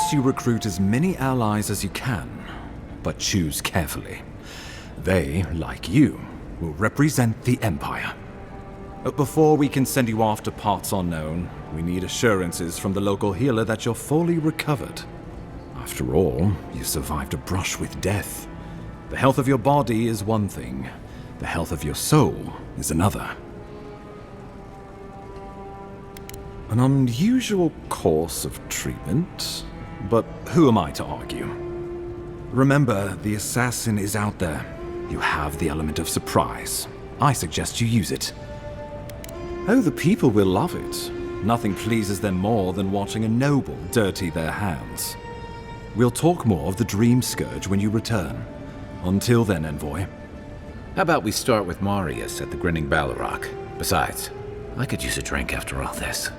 suggest you recruit as many allies as you can, but choose carefully. They, like you, will represent the Empire. But before we can send you off to parts unknown, we need assurances from the local healer that you're fully recovered. After all, you survived a brush with death. The health of your body is one thing, the health of your soul is another. An unusual course of treatment, but who am I to argue? Remember, the assassin is out there. You have the element of surprise. I suggest you use it. Oh, the people will love it. Nothing pleases them more than watching a noble dirty their hands. We'll talk more of the Dream Scourge when you return. Until then, Envoy. How about we start with Marius at the Grinning Balrog? Besides, I could use a drink after all this.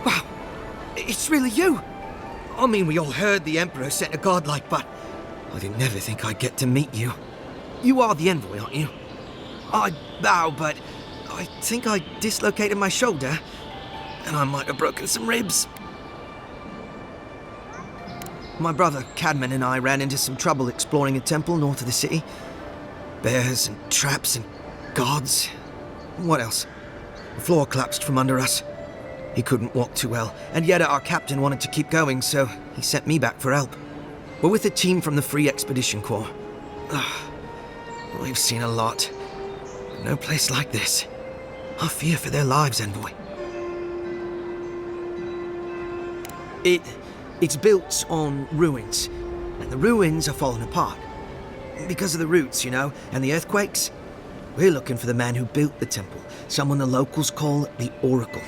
Wow, it's really you! I mean, we all heard the Emperor sent a godlike, but I didn't never think I'd get to meet you. You are the Envoy, aren't you? I bow, but I think I dislocated my shoulder, and I might have broken some ribs. My brother, Cadman, and I ran into some trouble exploring a temple north of the city. Bears and traps and guards. What else? The floor collapsed from under us. He couldn't walk too well, and yet our captain wanted to keep going, so he sent me back for help. We're with a team from the Free Expedition Corps. We've seen a lot. But no place like this. I fear for their lives, Envoy. It's built on ruins, and the ruins are falling apart. Because of the roots, you know, and the earthquakes. We're looking for the man who built the temple, someone the locals call the Oracle.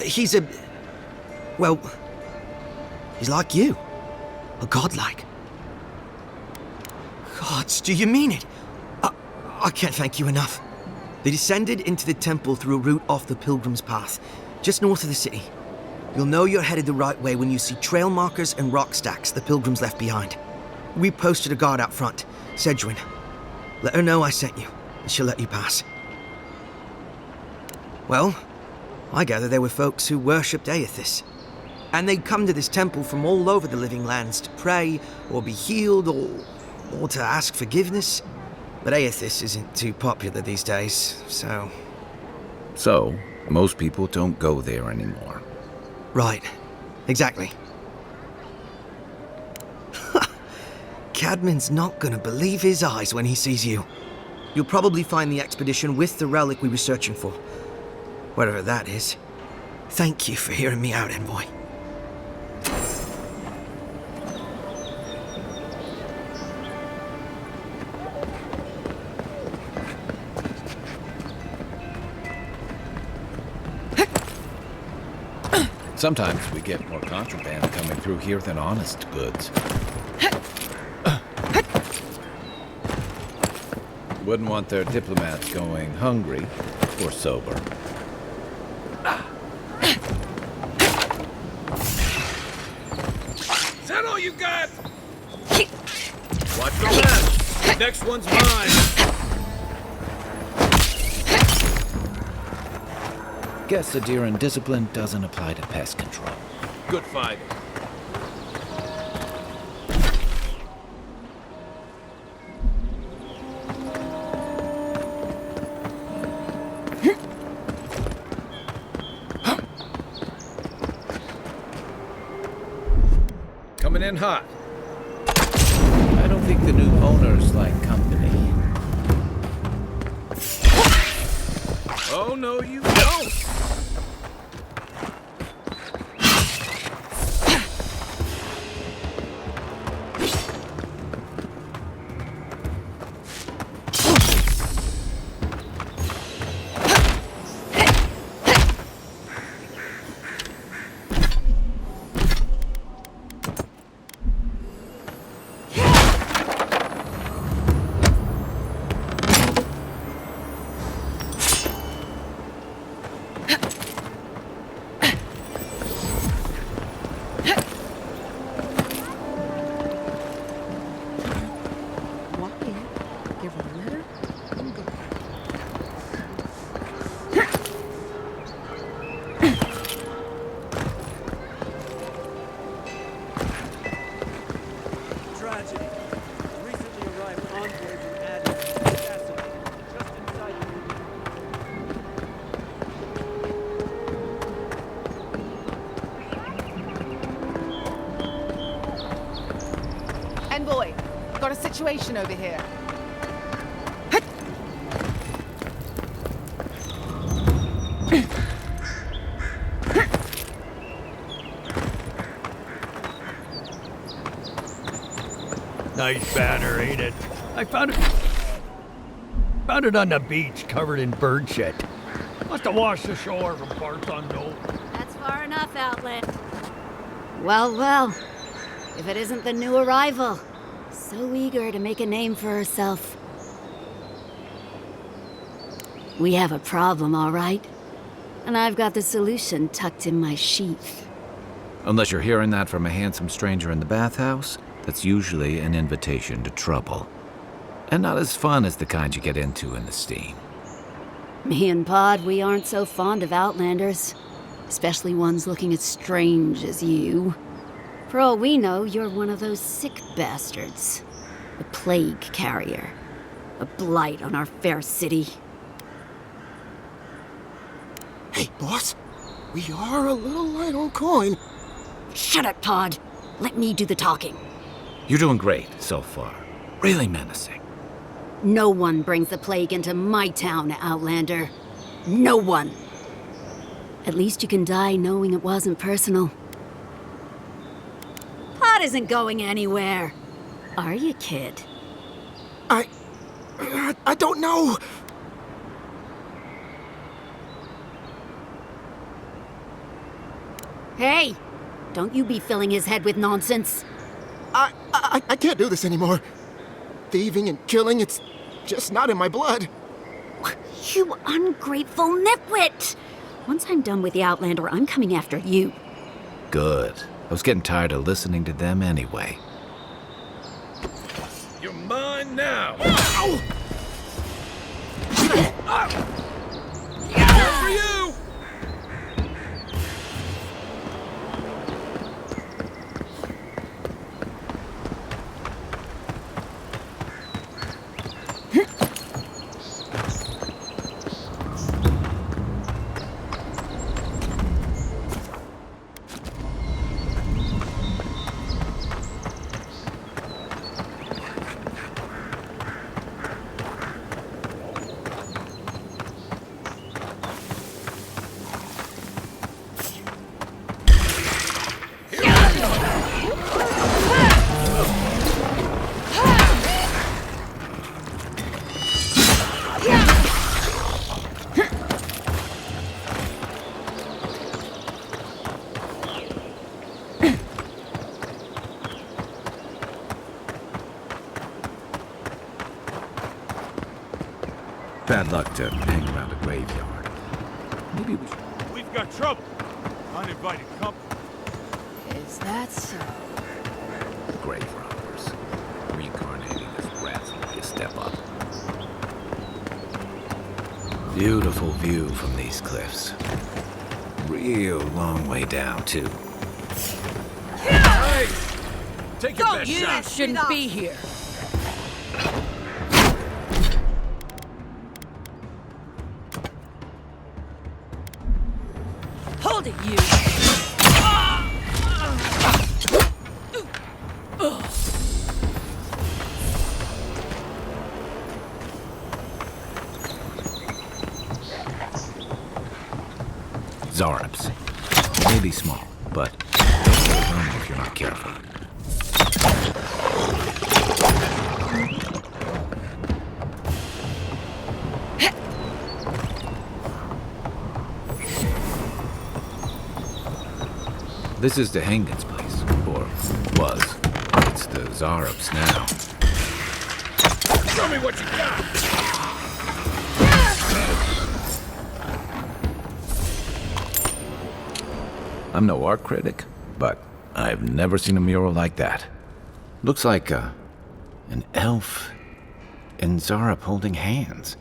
He's well, he's like you. A godlike. Gods, do you mean it? I can't thank you enough. They descended into the temple through a route off the Pilgrim's Path, just north of the city. You'll know you're headed the right way when you see trail markers and rock stacks the Pilgrims left behind. We posted a guard out front, Sedgwin. Let her know I sent you, and she'll let you pass. Well, I gather there were folks who worshipped Aethys. And they'd come to this temple from all over the living lands to pray, or be healed, or to ask forgiveness. But Aethys isn't too popular these days, so... So, most people don't go there anymore. Right. Exactly. Cadman's not gonna believe his eyes when he sees you. You'll probably find the expedition with the relic we were searching for. Whatever that is. Thank you for hearing me out, Envoy. Sometimes we get more contraband coming through here than honest goods. Wouldn't want their diplomats going hungry or sober. Is that all you got? Watch the left. Next one's mine. Guess the Adiran discipline doesn't apply to pest control. Good fight. Coming in hot. I don't think the new owners like company. Oh, no, you don't. situation over here? Nice banner, ain't it? I found it on the beach, covered in bird shit. Must have washed ashore from parts unknown. That's far enough, Outlet. Well, well. If it isn't the new arrival. So eager to make a name for herself. We have a problem, all right? And I've got the solution tucked in my sheath. Unless you're hearing that from a handsome stranger in the bathhouse, that's usually an invitation to trouble. And not as fun as the kind you get into in the steam. Me and Pod, we aren't so fond of Outlanders. Especially ones looking as strange as you. For all we know, you're one of those sick bastards. A plague carrier. A blight on our fair city. Hey, boss. We are a little light on coin. Shut up, Pod. Let me do the talking. You're doing great so far. Really menacing. No one brings the plague into my town, Outlander. No one. At least you can die knowing it wasn't personal. Pod isn't going anywhere. Are you, kid? I don't know. Hey! Don't you be filling his head with nonsense. I can't do this anymore. Thieving and killing, it's just not in my blood. You ungrateful nitwit! Once I'm done with the Outlander, I'm coming after you. Good. I was getting tired of listening to them anyway. You're mine now. Ow! Good for you. Bad luck to hang around a graveyard. Maybe we should... We've got trouble. Uninvited company. Is that so? grave robbers. Reincarnating as rats will be a step up. Beautiful view from these cliffs. Real long way down, too. Hey! Take your Don't best you shot. shouldn't be here. Hold it, you! Zarps. May be small, but don't overwhelm if you're not careful. This is the Hengen's place, or was. It's the Zarps now. Show me what you got. I'm no art critic, but I've never seen a mural like that. Looks like an elf and Zarup holding hands.